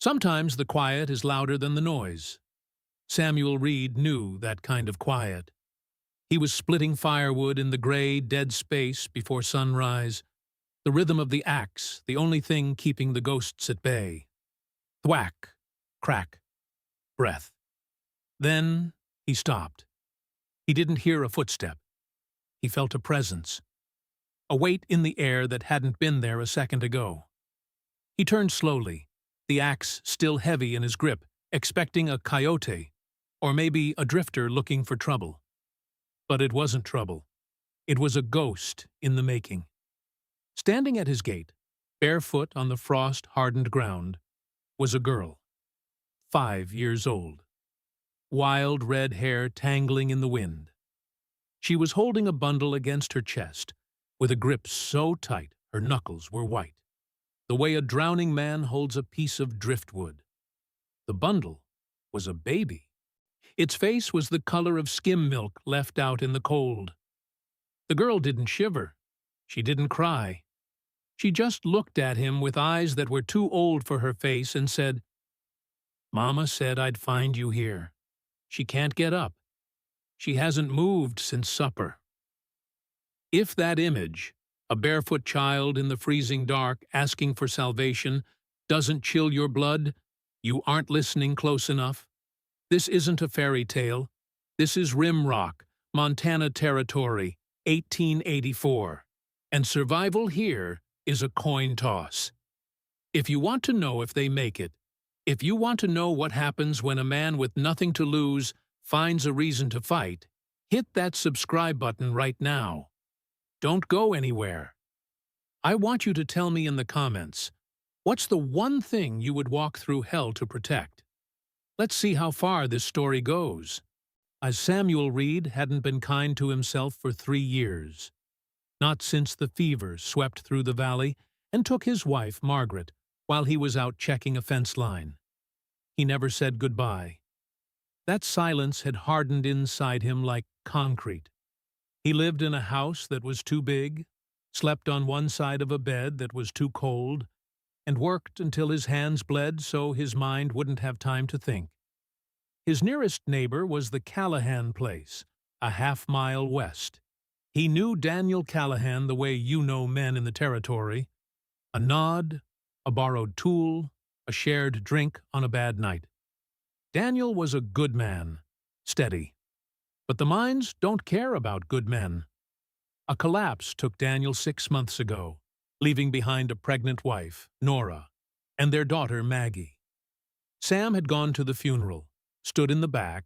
Sometimes the quiet is louder than the noise. Samuel Reed knew that kind of quiet. He was splitting firewood in the gray, dead space before sunrise, the rhythm of the axe the only thing keeping the ghosts at bay. Thwack, crack, breath. Then he stopped. He didn't hear a footstep. He felt a presence, a weight in the air that hadn't been there a second ago. He turned slowly, the axe still heavy in his grip, expecting a coyote, or maybe a drifter looking for trouble. But it wasn't trouble. It was a ghost in the making. Standing at his gate, barefoot on the frost-hardened ground, was a girl, 5 years old. Wild red hair tangling in the wind. She was holding a bundle against her chest, with a grip so tight her knuckles were white, the way a drowning man holds a piece of driftwood. The bundle was a baby. Its face was the color of skim milk left out in the cold. The girl didn't shiver. She didn't cry. She just looked at him with eyes that were too old for her face and said, "Mama said I'd find you here. She can't get up. She hasn't moved since supper." If that image, a barefoot child in the freezing dark asking for salvation, doesn't chill your blood, you aren't listening close enough. This isn't a fairy tale. This is Rimrock, Montana Territory, 1884. And survival here is a coin toss. If you want to know if they make it, if you want to know what happens when a man with nothing to lose finds a reason to fight, hit that subscribe button right now. Don't go anywhere. I want you to tell me in the comments, what's the one thing you would walk through hell to protect? Let's see how far this story goes. As Samuel Reed hadn't been kind to himself for 3 years. Not since the fever swept through the valley and took his wife, Margaret, while he was out checking a fence line. He never said goodbye. That silence had hardened inside him like concrete. He lived in a house that was too big, slept on one side of a bed that was too cold, and worked until his hands bled so his mind wouldn't have time to think. His nearest neighbor was the Callahan place, a half-mile west. He knew Daniel Callahan the way you know men in the territory. A nod, a borrowed tool, a shared drink on a bad night. Daniel was a good man, steady. But the mines don't care about good men. A collapse took Daniel 6 months ago, leaving behind a pregnant wife, Nora, and their daughter, Maggie. Sam had gone to the funeral, stood in the back,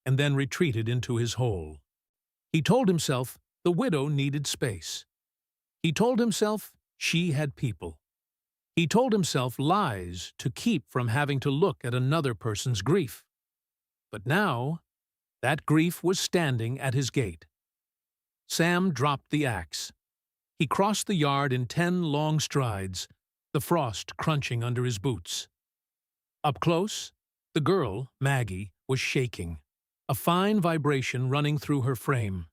and then retreated into his hole. He told himself the widow needed space. He told himself she had people. He told himself lies to keep from having to look at another person's grief. But now, that grief was standing at his gate. Sam dropped the axe. He crossed the yard in 10 long strides, the frost crunching under his boots. Up close, the girl, Maggie, was shaking, a fine vibration running through her frame.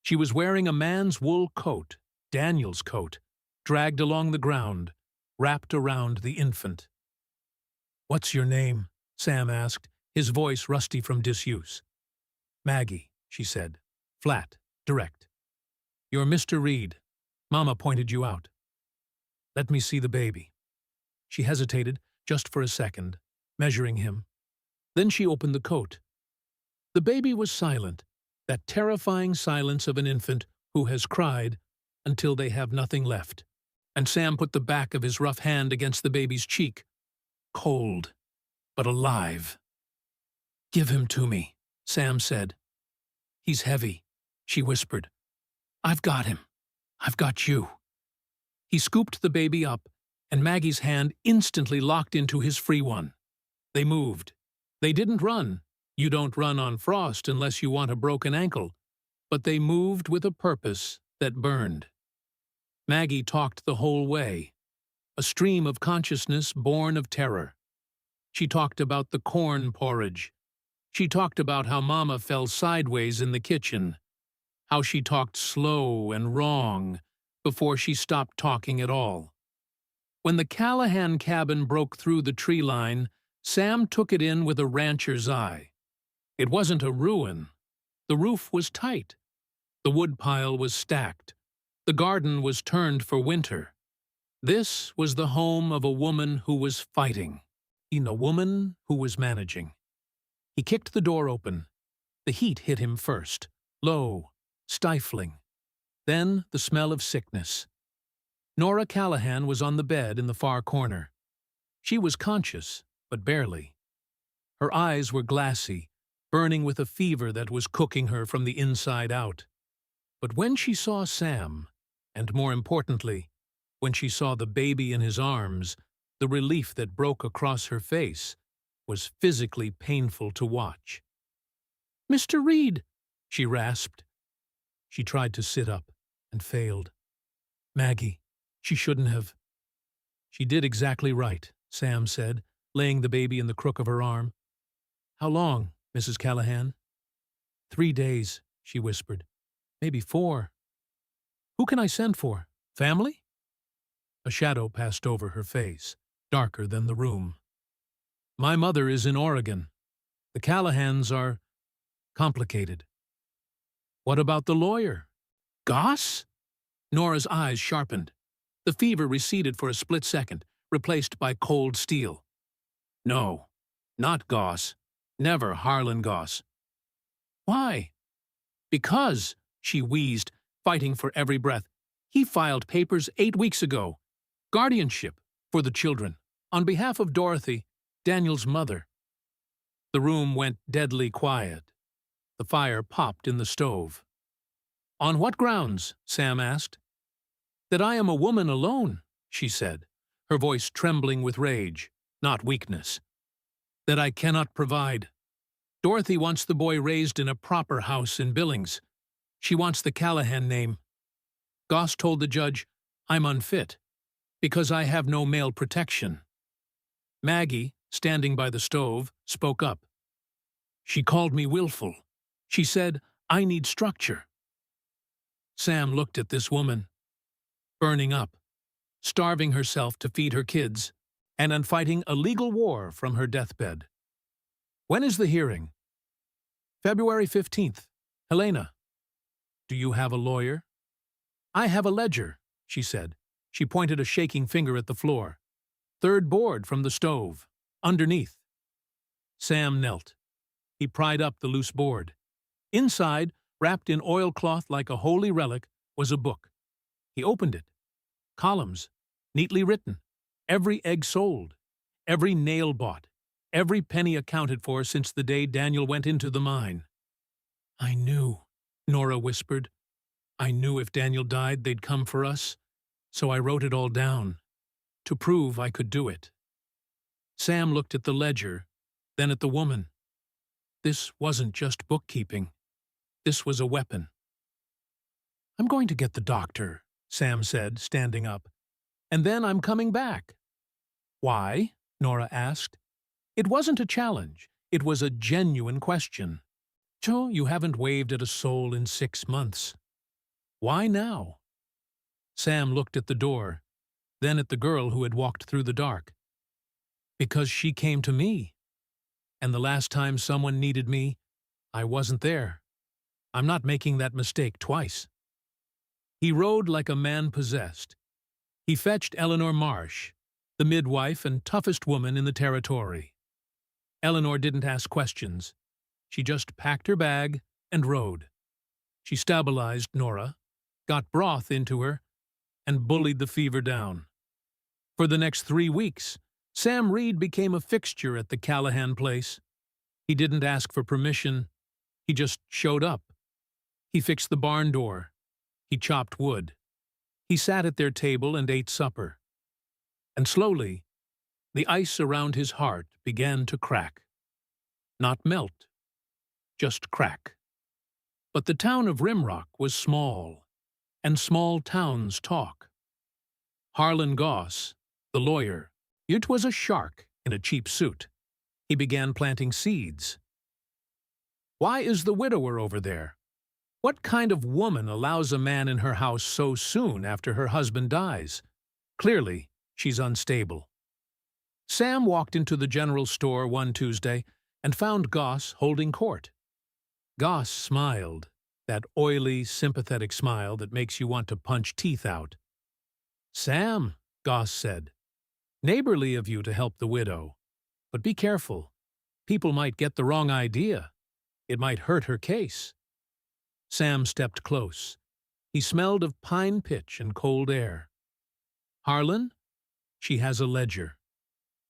She was wearing a man's wool coat, Daniel's coat, dragged along the ground, wrapped around the infant. "What's your name?" Sam asked, his voice rusty from disuse. "Maggie," she said, flat, direct. "You're Mr. Reed. Mama pointed you out." "Let me see the baby." She hesitated just for a second, measuring him. Then she opened the coat. The baby was silent, that terrifying silence of an infant who has cried until they have nothing left. And Sam put the back of his rough hand against the baby's cheek. Cold, but alive. "Give him to me," Sam said. "He's heavy," she whispered. "I've got him. I've got you." He scooped the baby up, and Maggie's hand instantly locked into his free one. They moved. They didn't run. You don't run on frost unless you want a broken ankle. But they moved with a purpose that burned. Maggie talked the whole way, a stream of consciousness born of terror. She talked about the corn porridge. She talked about how Mama fell sideways in the kitchen, how she talked slow and wrong before she stopped talking at all. When the Callahan cabin broke through the tree line, Sam took it in with a rancher's eye. It wasn't a ruin. The roof was tight. The woodpile was stacked. The garden was turned for winter. This was the home of a woman who was fighting, and a woman who was managing. He kicked the door open. The heat hit him first, low, stifling. Then the smell of sickness. Nora Callahan was on the bed in the far corner. She was conscious, but barely. Her eyes were glassy, burning with a fever that was cooking her from the inside out. But when she saw Sam, and more importantly, when she saw the baby in his arms, the relief that broke across her face was physically painful to watch. "Mr. Reed," she rasped. She tried to sit up and failed. "Maggie, she shouldn't have." "She did exactly right," Sam said, laying the baby in the crook of her arm. "How long, Mrs. Callahan?" "3 days," she whispered. "Maybe 4. Who can I send for? Family?" A shadow passed over her face, darker than the room. "My mother is in Oregon. The Callahans are complicated." "What about the lawyer? Goss?" Nora's eyes sharpened. The fever receded for a split second, replaced by cold steel. "No, not Goss. Never Harlan Goss." "Why?" "Because," she wheezed, fighting for every breath, "he filed papers 8 weeks ago. Guardianship for the children, on behalf of Dorothy, Daniel's mother." The room went deadly quiet. The fire popped in the stove. "On what grounds?" Sam asked. "That I am a woman alone," she said, her voice trembling with rage, not weakness. "That I cannot provide. Dorothy wants the boy raised in a proper house in Billings. She wants the Callahan name. Goss told the judge, I'm unfit, because I have no male protection." Maggie, standing by the stove, spoke up. "She called me willful. She said, I need structure." Sam looked at this woman, burning up, starving herself to feed her kids, and fighting a legal war from her deathbed. "When is the hearing?" "February 15th. Helena." "Do you have a lawyer?" "I have a ledger," she said. She pointed a shaking finger at the floor. "Third board from the stove. Underneath." Sam knelt. He pried up the loose board. Inside, wrapped in oilcloth like a holy relic, was a book. He opened it. Columns, neatly written. Every egg sold. Every nail bought. Every penny accounted for since the day Daniel went into the mine. "I knew," Nora whispered. "I knew if Daniel died, they'd come for us. So I wrote it all down, to prove I could do it." Sam looked at the ledger, then at the woman. This wasn't just bookkeeping. This was a weapon. "I'm going to get the doctor," Sam said, standing up. "And then I'm coming back." "Why?" Nora asked. It wasn't a challenge. It was a genuine question. "So you haven't waved at a soul in 6 months. Why now?" Sam looked at the door, then at the girl who had walked through the dark. "Because she came to me. And the last time someone needed me, I wasn't there. I'm not making that mistake twice." He rode like a man possessed. He fetched Eleanor Marsh, the midwife and toughest woman in the territory. Eleanor didn't ask questions. She just packed her bag and rode. She stabilized Nora, got broth into her, and bullied the fever down. For the next 3 weeks, Sam Reed became a fixture at the Callahan place. He didn't ask for permission. He just showed up. He fixed the barn door. He chopped wood. He sat at their table and ate supper. And slowly, the ice around his heart began to crack. Not melt, just crack. But the town of Rimrock was small, and small towns talk. Harlan Goss, the lawyer, it was a shark in a cheap suit. He began planting seeds. Why is the widower over there? What kind of woman allows a man in her house so soon after her husband dies? Clearly, She's unstable. Sam walked into the general store one Tuesday and found Goss holding court. Goss smiled, that oily, sympathetic smile that makes you want to punch teeth out. "Sam," Goss said, "neighborly of you to help the widow. But be careful. People might get the wrong idea. It might hurt her case." Sam stepped close. He smelled of pine pitch and cold air. "Harlan, she has a ledger.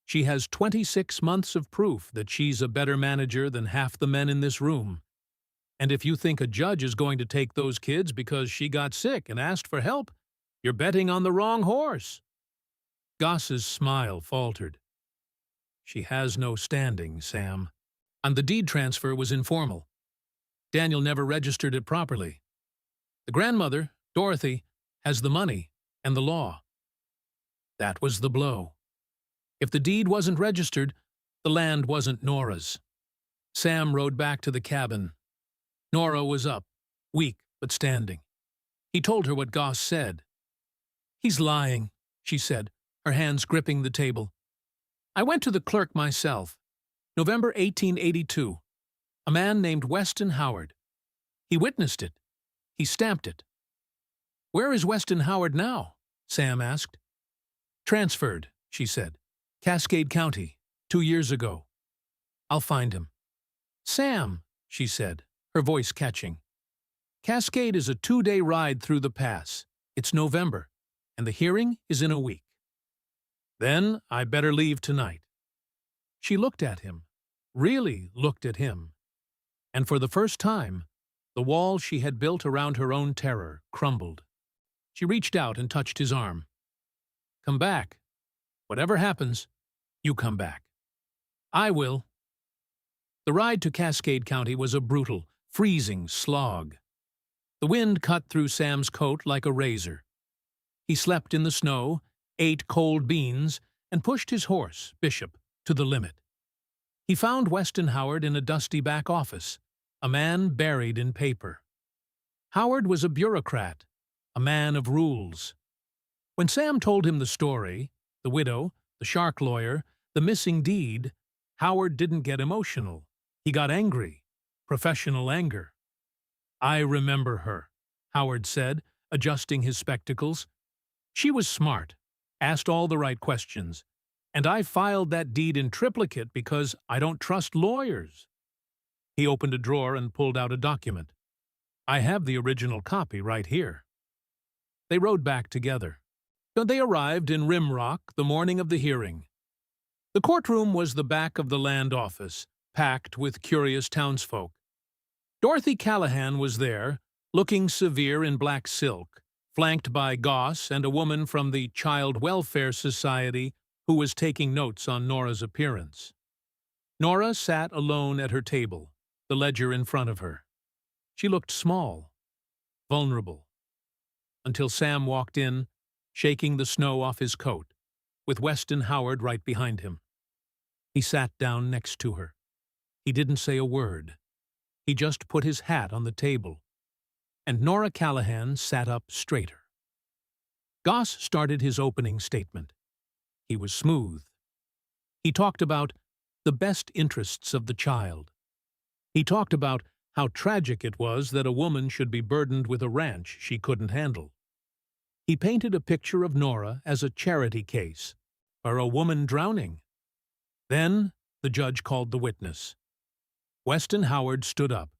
She has 26 months of proof that she's a better manager than half the men in this room. And if you think a judge is going to take those kids because she got sick and asked for help, you're betting on the wrong horse." Goss's smile faltered. "She has no standing, Sam. And the deed transfer was informal. Daniel never registered it properly. The grandmother, Dorothy, has the money and the law." That was the blow. If the deed wasn't registered, the land wasn't Nora's. Sam rode back to the cabin. Nora was up, weak but standing. He told her what Goss said. "He's lying," she said, her hands gripping the table. "I went to the clerk myself. November 1882. A man named Weston Howard. He witnessed it. He stamped it." "Where is Weston Howard now?" Sam asked. "Transferred," she said. "Cascade County, 2 years ago. I'll find him." "Sam," she said, her voice catching. "Cascade is a 2-day ride through the pass. It's November, and the hearing is in a week." "Then I better leave tonight." She looked at him, really looked at him, and for the first time, the wall she had built around her own terror crumbled. She reached out and touched his arm. "Come back. Whatever happens, you come back." "I will." The ride to Cascade County was a brutal, freezing slog. The wind cut through Sam's coat like a razor. He slept in the snow, ate cold beans, and pushed his horse, Bishop, to the limit. He found Weston Howard in a dusty back office, a man buried in paper. Howard was a bureaucrat, a man of rules. When Sam told him the story, the widow, the shark lawyer, the missing deed, Howard didn't get emotional. He got angry, professional anger. "I remember her," Howard said, adjusting his spectacles. "She was smart, asked all the right questions, and I filed that deed in triplicate because I don't trust lawyers." He opened a drawer and pulled out a document. "I have the original copy right here." They rode back together. They arrived in Rimrock the morning of the hearing. The courtroom was the back of the land office, packed with curious townsfolk. Dorothy Callahan was there, looking severe in black silk, flanked by Goss and a woman from the Child Welfare Society who was taking notes on Nora's appearance. Nora sat alone at her table, the ledger in front of her. She looked small, vulnerable, until Sam walked in, shaking the snow off his coat, with Weston Howard right behind him. He sat down next to her. He didn't say a word. He just put his hat on the table, and Nora Callahan sat up straighter. Goss started his opening statement. He was smooth. He talked about the best interests of the child. He talked about how tragic it was that a woman should be burdened with a ranch she couldn't handle. He painted a picture of Nora as a charity case, or a woman drowning. Then the judge called the witness. Weston Howard stood up.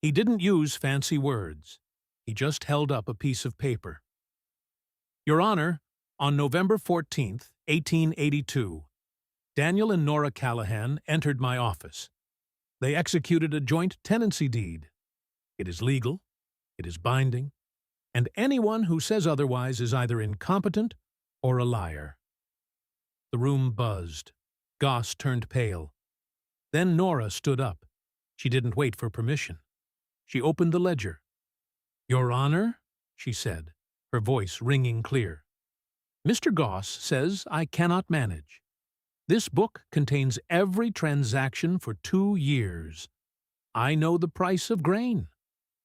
He didn't use fancy words. He just held up a piece of paper. "Your Honor, on November 14th, 1882, Daniel and Nora Callahan entered my office. They executed a joint tenancy deed. It is legal, it is binding, and anyone who says otherwise is either incompetent or a liar." The room buzzed. Goss turned pale. Then Nora stood up. She didn't wait for permission. She opened the ledger. "Your Honor," she said, her voice ringing clear, "Mr. Goss says I cannot manage. This book contains every transaction for 2 years. I know the price of grain.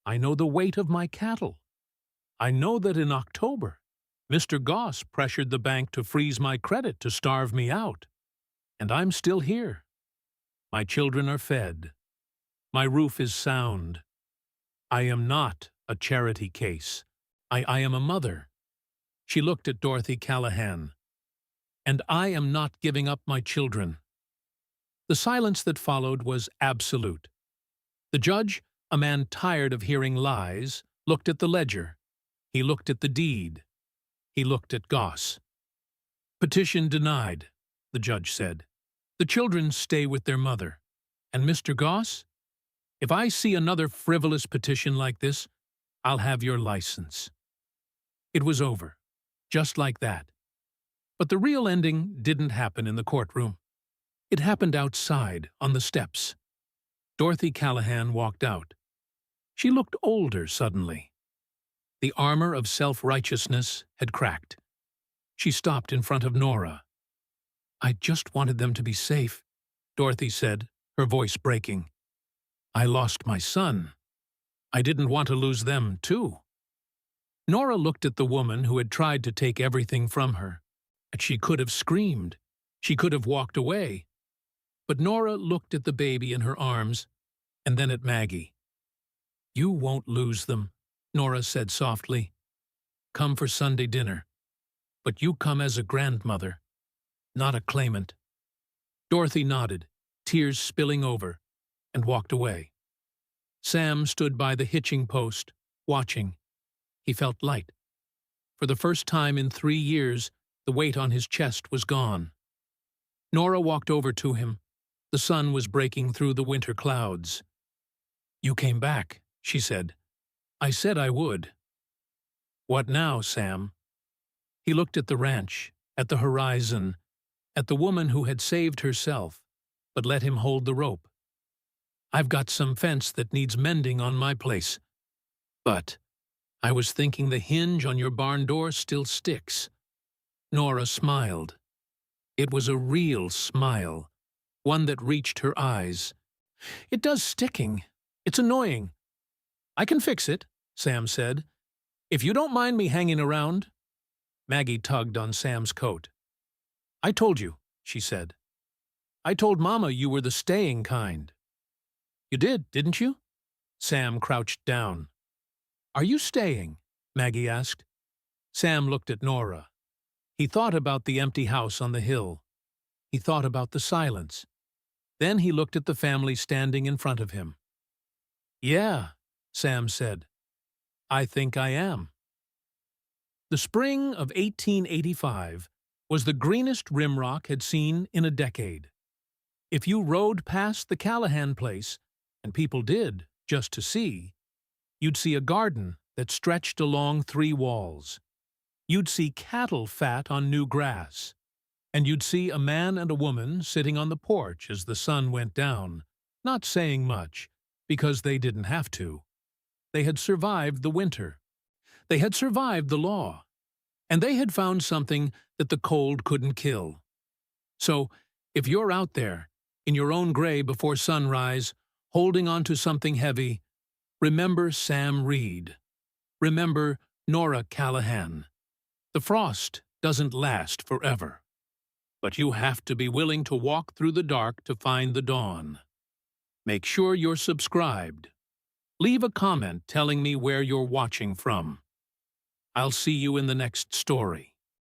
I know the weight of my cattle. I know that in October, Mr. Goss pressured the bank to freeze my credit to starve me out. And I'm still here. My children are fed. My roof is sound. I am not a charity case. I am a mother. She looked at Dorothy Callahan. And I am not giving up my children. The silence that followed was absolute. The judge, a man tired of hearing lies, looked at the ledger. He looked at the deed. He looked at Goss. Petition denied, the judge said. The children stay with their mother. And Mr. Goss, if I see another frivolous petition like this, I'll have your license. It was over, just like that. But the real ending didn't happen in the courtroom. It happened outside, on the steps. Dorothy Callahan walked out. She looked older suddenly. The armor of self-righteousness had cracked. She stopped in front of Nora. I just wanted them to be safe, Dorothy said, her voice breaking. I lost my son. I didn't want to lose them, too. Nora looked at the woman who had tried to take everything from her. And she could have screamed. She could have walked away. But Nora looked at the baby in her arms, and then at Maggie. You won't lose them, Nora said softly. Come for Sunday dinner. But you come as a grandmother, not a claimant. Dorothy nodded, tears spilling over, and walked away. Sam stood by the hitching post, watching. He felt light. For the first time in 3 years, the weight on his chest was gone. Nora walked over to him. The sun was breaking through the winter clouds. You came back, she said. I said I would. What now, Sam? He looked at the ranch, at the horizon, at the woman who had saved herself, but let him hold the rope. I've got some fence that needs mending on my place. But I was thinking the hinge on your barn door still sticks. Nora smiled. It was a real smile, one that reached her eyes. It does sticking. It's annoying. I can fix it, Sam said. If you don't mind me hanging around. Maggie tugged on Sam's coat. I told you, she said. I told Mama you were the staying kind. You did, didn't you? Sam crouched down. Are you staying? Maggie asked. Sam looked at Nora. He thought about the empty house on the hill. He thought about the silence. Then he looked at the family standing in front of him. Yeah, Sam said. I think I am. The spring of 1885 was the greenest Rimrock had seen in a decade. If you rode past the Callahan place, and people did, just to see, you'd see a garden that stretched along 3 walls. You'd see cattle fat on new grass, and you'd see a man and a woman sitting on the porch as the sun went down, not saying much, because they didn't have to. They had survived the winter. They had survived the law. And they had found something that the cold couldn't kill. So, if you're out there, in your own gray before sunrise, holding on to something heavy, remember Sam Reed. Remember Nora Callahan. The frost doesn't last forever. But you have to be willing to walk through the dark to find the dawn. Make sure you're subscribed. Leave a comment telling me where you're watching from. I'll see you in the next story.